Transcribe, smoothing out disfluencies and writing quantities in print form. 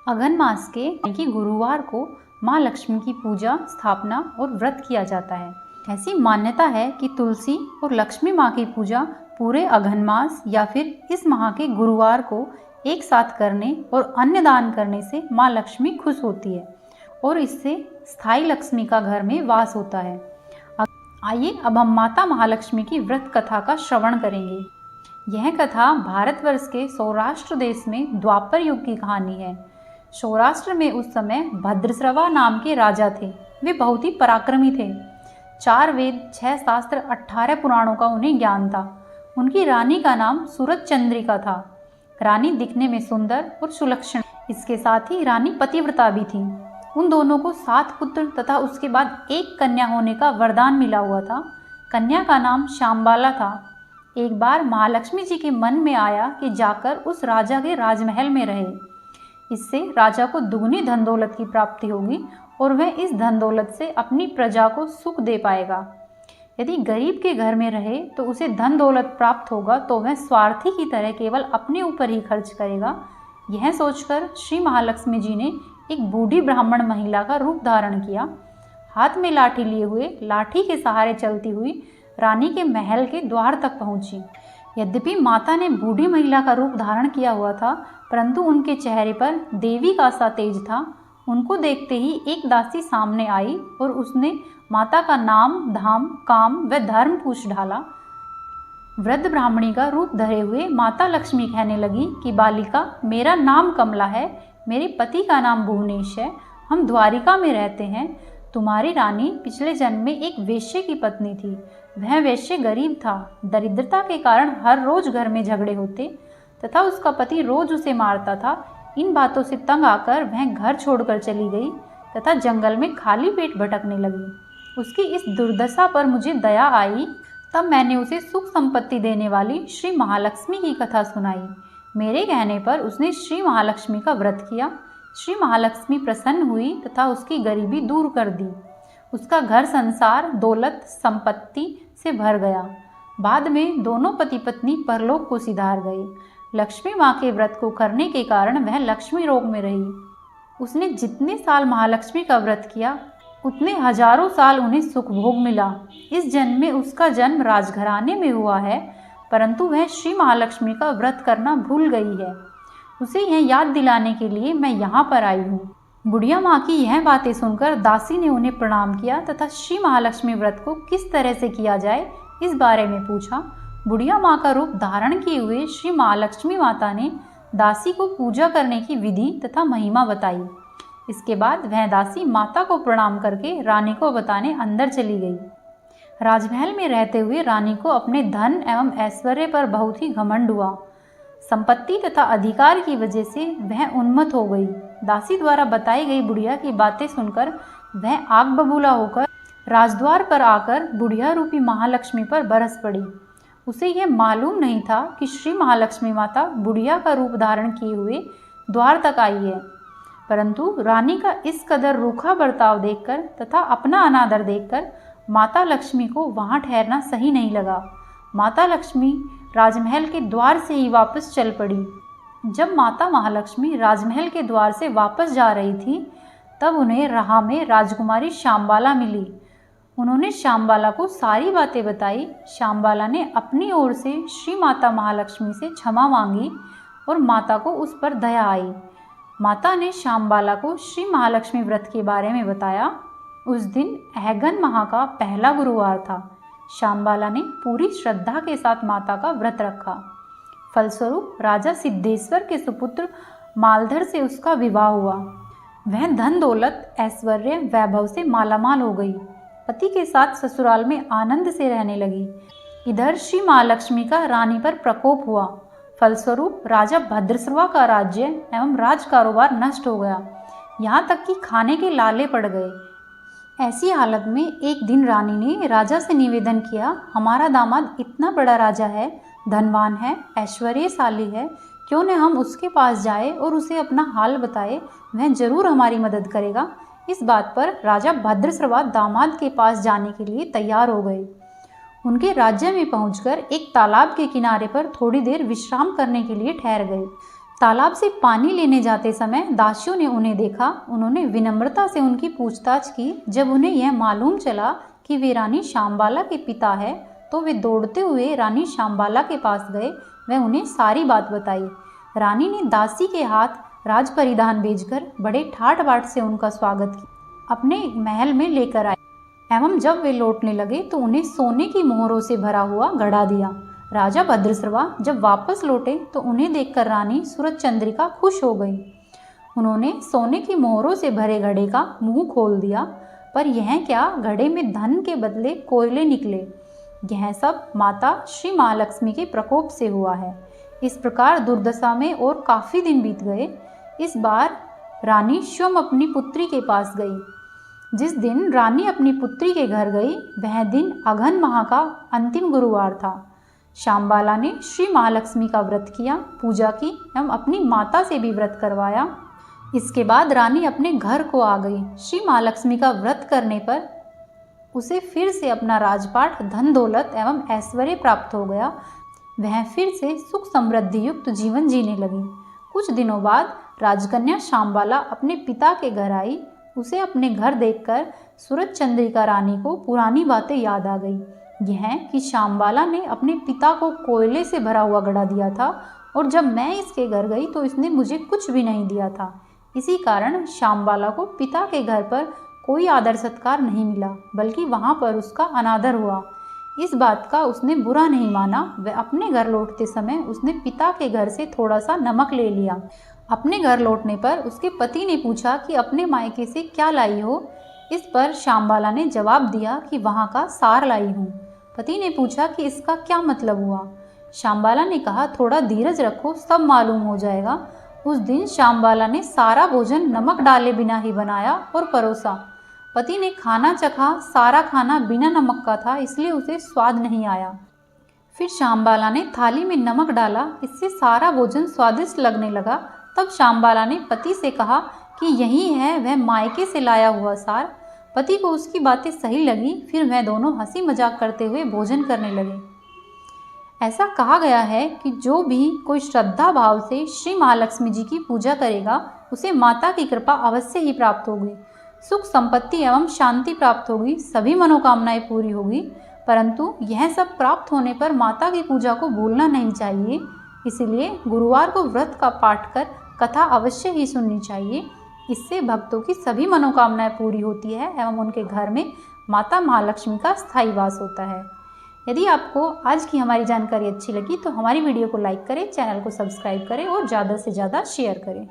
अगन मास के यानी कि गुरुवार को माँ लक्ष्मी की पूजा, स्थापना और व्रत किया जाता है। ऐसी मान्यता है कि तुलसी और लक्ष्मी माँ की पूजा पूरे अगन मास या फिर इस माह के गुरुवार को एक साथ करने और अन्न दान करने से माँ लक्ष्मी खुश होती है और इससे स्थायी लक्ष्मी का घर में वास होता है। आइए अब हम माता महालक्ष्मी की व्रत कथा का श्रवण करेंगे। यह कथा भारतवर्ष के सौराष्ट्र देश में द्वापर युग की कहानी है। सौराष्ट्र में उस समय भद्रश्रवा नाम के राजा थे। वे बहुत ही पराक्रमी थे। 4 वेद, 6 शास्त्र, 18 पुराणों का उन्हें ज्ञान था। उनकी रानी का नाम सूरज चंद्रिका था। रानी दिखने में सुंदर और सुलक्षण, इसके साथ ही रानी पतिव्रता भी थी। उन दोनों को 7 पुत्र तथा उसके बाद 1 कन्या होने का वरदान मिला हुआ था। कन्या का नाम श्यामबाला था। एक बार महालक्ष्मी जी के मन में आया कि जाकर उस राजा के राजमहल में रहे। इससे राजा को दुगनी धन दौलत की प्राप्ति होगी और वह इस धन दौलत से अपनी प्रजा को सुख दे पाएगा। यदि गरीब के घर में रहे तो उसे धन दौलत प्राप्त होगा तो वह स्वार्थी की तरह केवल अपने ऊपर ही खर्च करेगा। यह सोचकर श्री महालक्ष्मी जी ने एक बूढ़ी ब्राह्मण महिला का रूप धारण किया। हाथ में लाठी लिए हुए लाठी के सहारे चलती हुई रानी के महल के द्वार तक पहुंची। यद्यपि माता ने बूढ़ी महिला का रूप धारण किया हुआ था, परंतु उनके चेहरे पर देवी का सा तेज था। उनको देखते ही एक दासी सामने आई और उसने माता का नाम, धाम, काम व धर्म पूछ ढाला। वृद्ध ब्राह्मणी का रूप धरे हुए माता लक्ष्मी कहने लगी कि बालिका, मेरा नाम कमला है, मेरे पति का नाम भुवनेश है, हम द्वारिका में रहते हैं। तुम्हारी रानी पिछले जन्म में एक वेश्या की पत्नी थी। वह वेश्या गरीब था। दरिद्रता के कारण हर रोज घर में झगड़े होते तथा उसका पति रोज उसे मारता था। इन बातों से तंग आकर वह घर छोड़कर चली गई तथा जंगल में खाली पेट भटकने लगी। उसकी इस दुर्दशा पर मुझे दया आई, तब मैंने उसे सुख संपत्ति देने वाली श्री महालक्ष्मी की कथा सुनाई। मेरे कहने पर उसने श्री महालक्ष्मी का व्रत किया। श्री महालक्ष्मी प्रसन्न हुई तथा उसकी गरीबी दूर कर दी। उसका घर संसार दौलत संपत्ति से भर गया। बाद में दोनों पति पत्नी परलोक को सिधार गए। लक्ष्मी माँ के व्रत को करने के कारण वह लक्ष्मी रोग में रही। उसने जितने साल महालक्ष्मी का व्रत किया उतने हजारों साल उन्हें सुख भोग मिला। इस जन्म में उसका जन्म राजघराने में हुआ है, परंतु वह श्री महालक्ष्मी का व्रत करना भूल गई है। उसे यह याद दिलाने के लिए मैं यहाँ पर आई हूँ। बुढ़िया माँ की यह बातें सुनकर दासी ने उन्हें प्रणाम किया तथा श्री महालक्ष्मी व्रत को किस तरह से किया जाए इस बारे में पूछा। बुढ़िया माँ का रूप धारण किए हुए श्री महालक्ष्मी माता ने दासी को पूजा करने की विधि तथा महिमा बताई। इसके बाद वह दासी माता को प्रणाम करके रानी को बताने अंदर चली गई। राजमहल में रहते हुए रानी को अपने धन एवं ऐश्वर्य पर बहुत ही घमंड हुआ। संपत्ति तथा अधिकार की वजह से वह उन्मत्त हो गई। दासी द्वारा बताई गई बुढ़िया की बातें सुनकर वह आग बबूला होकर राजद्वार पर आकर बुढ़िया रूपी महालक्ष्मी पर बरस पड़ी। उसे यह मालूम नहीं था कि श्री महालक्ष्मी माता बुढ़िया का रूप धारण किए हुए द्वार तक आई है। परंतु रानी का इस कदर रूखा बर्ताव देखकर तथा अपना अनादर देखकर माता लक्ष्मी को वहाँ ठहरना सही नहीं लगा। माता लक्ष्मी राजमहल के द्वार से ही वापस चल पड़ी। जब माता महालक्ष्मी राजमहल के द्वार से वापस जा रही थी तब उन्हें राह में राजकुमारी श्यामबाला मिली। उन्होंने श्यामबाला को सारी बातें बताई। श्यामबाला ने अपनी ओर से श्री माता महालक्ष्मी से क्षमा मांगी और माता को उस पर दया आई। माता ने श्यामबाला को श्री महालक्ष्मी व्रत के बारे में बताया। उस दिन अहगन माह का पहला गुरुवार था। श्यामबाला ने पूरी श्रद्धा के साथ माता का व्रत रखा। फलस्वरूप राजा सिद्धेश्वर के सुपुत्र मालधर से उसका विवाह हुआ। वह धन दौलत ऐश्वर्य वैभव से मालामाल हो गई। पति के साथ ससुराल में आनंद से रहने लगी। इधर श्री महालक्ष्मी का रानी पर प्रकोप हुआ। फलस्वरूप राजा भद्रश्रवा का राज्य एवं राज कारोबार नष्ट हो गया। यहाँ तक कि खाने के लाले पड़ गए। ऐसी हालत में एक दिन रानी ने राजा से निवेदन किया, हमारा दामाद इतना बड़ा राजा है, धनवान है, ऐश्वर्यशाली है, क्यों न हम उसके पास जाए और उसे अपना हाल बताए, वह जरूर हमारी मदद करेगा। इस बात पर राजा भद्रश्रवा दामाद के पास जाने के लिए तैयार हो गए। उनके राज्य में पहुंचकर एक तालाब के किनारे पर थोड़ी देर विश्राम करने के लिए ठहर गए। तालाब से पानी लेने जाते समय दासियों ने उन्हें देखा। उन्होंने विनम्रता से उनकी पूछताछ की। जब उन्हें यह मालूम चला कि वे रानी शांबाला के पिता है तो वे दौड़ते हुए रानी शांबाला के पास गए। वह उन्हें सारी बात बताई। रानी ने दासी के हाथ राज परिधान भेजकर बड़े ठाट बाट से उनका स्वागत किया, अपने महल में लेकर आए एवं जब वे लौटने लगे तो उन्हें सोने की मोहरों से भरा हुआ घड़ा दिया। राजा भद्रश्रवा जब वापस लौटे तो उन्हें देखकर रानी सूरजचंद्रिका खुश हो गई। उन्होंने सोने की मोहरों से भरे घड़े का मुंह खोल दिया, पर यह क्या, घड़े में धन के बदले कोयले निकले। यह सब माता श्री महालक्ष्मी के प्रकोप से हुआ है। इस प्रकार दुर्दशा में और काफ़ी दिन बीत गए। इस बार रानी स्वयं अपनी पुत्री के पास गई। जिस दिन रानी अपनी पुत्री के घर गई वह दिन अघन माह का अंतिम गुरुवार था। शांबाला ने श्री महालक्ष्मी का व्रत किया, पूजा की एवं अपनी माता से भी व्रत करवाया। इसके बाद रानी अपने घर को आ गई। श्री महालक्ष्मी का व्रत करने पर उसे फिर से अपना राजपाट, धन दौलत एवं ऐश्वर्य प्राप्त हो गया। वह फिर से सुख समृद्धि युक्त जीवन जीने लगी। कुछ दिनों बाद राजकन्या शांबाला अपने पिता के घर आई। उसे अपने घर देखकर सूरजचंद्रिका रानी को पुरानी बातें याद आ गई। यह कि शांबाला ने अपने पिता को कोयले से भरा हुआ घड़ा दिया था और जब मैं इसके घर गई तो इसने मुझे कुछ भी नहीं दिया था। इसी कारण शांबाला को पिता के घर पर कोई आदर सत्कार नहीं मिला, बल्कि वहाँ पर उसका अनादर हुआ। इस बात का उसने बुरा नहीं माना। वह अपने घर लौटते समय उसने पिता के घर से थोड़ा सा नमक ले लिया। अपने घर लौटने पर उसके पति ने पूछा कि अपने मायके से क्या लाई हो। इस पर शांबाला ने जवाब दिया कि वहाँ का सार लाई हूँ। पति ने पूछा कि इसका क्या मतलब हुआ। शांबाला ने कहा, थोड़ा धीरज रखो, सब मालूम हो जाएगा। उस दिन शांबाला ने सारा भोजन नमक डाले बिना ही बनाया और परोसा। पति ने खाना चखा, सारा खाना बिना नमक का था, इसलिए उसे स्वाद नहीं आया। फिर शांबाला ने थाली में नमक डाला, इससे सारा भोजन स्वादिष्ट लगने लगा। तब शांबाला ने पति से कहा कि यही है वह मायके से लाया हुआ सार। पति को उसकी बातें सही लगी। फिर वह दोनों हंसी मजाक करते हुए भोजन करने लगे। ऐसा कहा गया है कि जो भी कोई श्रद्धा भाव से श्री महालक्ष्मी जी की पूजा करेगा उसे माता की कृपा अवश्य ही प्राप्त होगी। सुख संपत्ति एवं शांति प्राप्त होगी, सभी मनोकामनाएं पूरी होगी। परंतु यह सब प्राप्त होने पर माता की पूजा को भूलना नहीं चाहिए। इसीलिए गुरुवार को व्रत का पाठ कर कथा अवश्य ही सुननी चाहिए। इससे भक्तों की सभी मनोकामनाएं पूरी होती है एवं उनके घर में माता महालक्ष्मी का स्थायी वास होता है। यदि आपको आज की हमारी जानकारी अच्छी लगी तो हमारी वीडियो को लाइक करें, चैनल को सब्सक्राइब करें और ज़्यादा से ज़्यादा शेयर करें।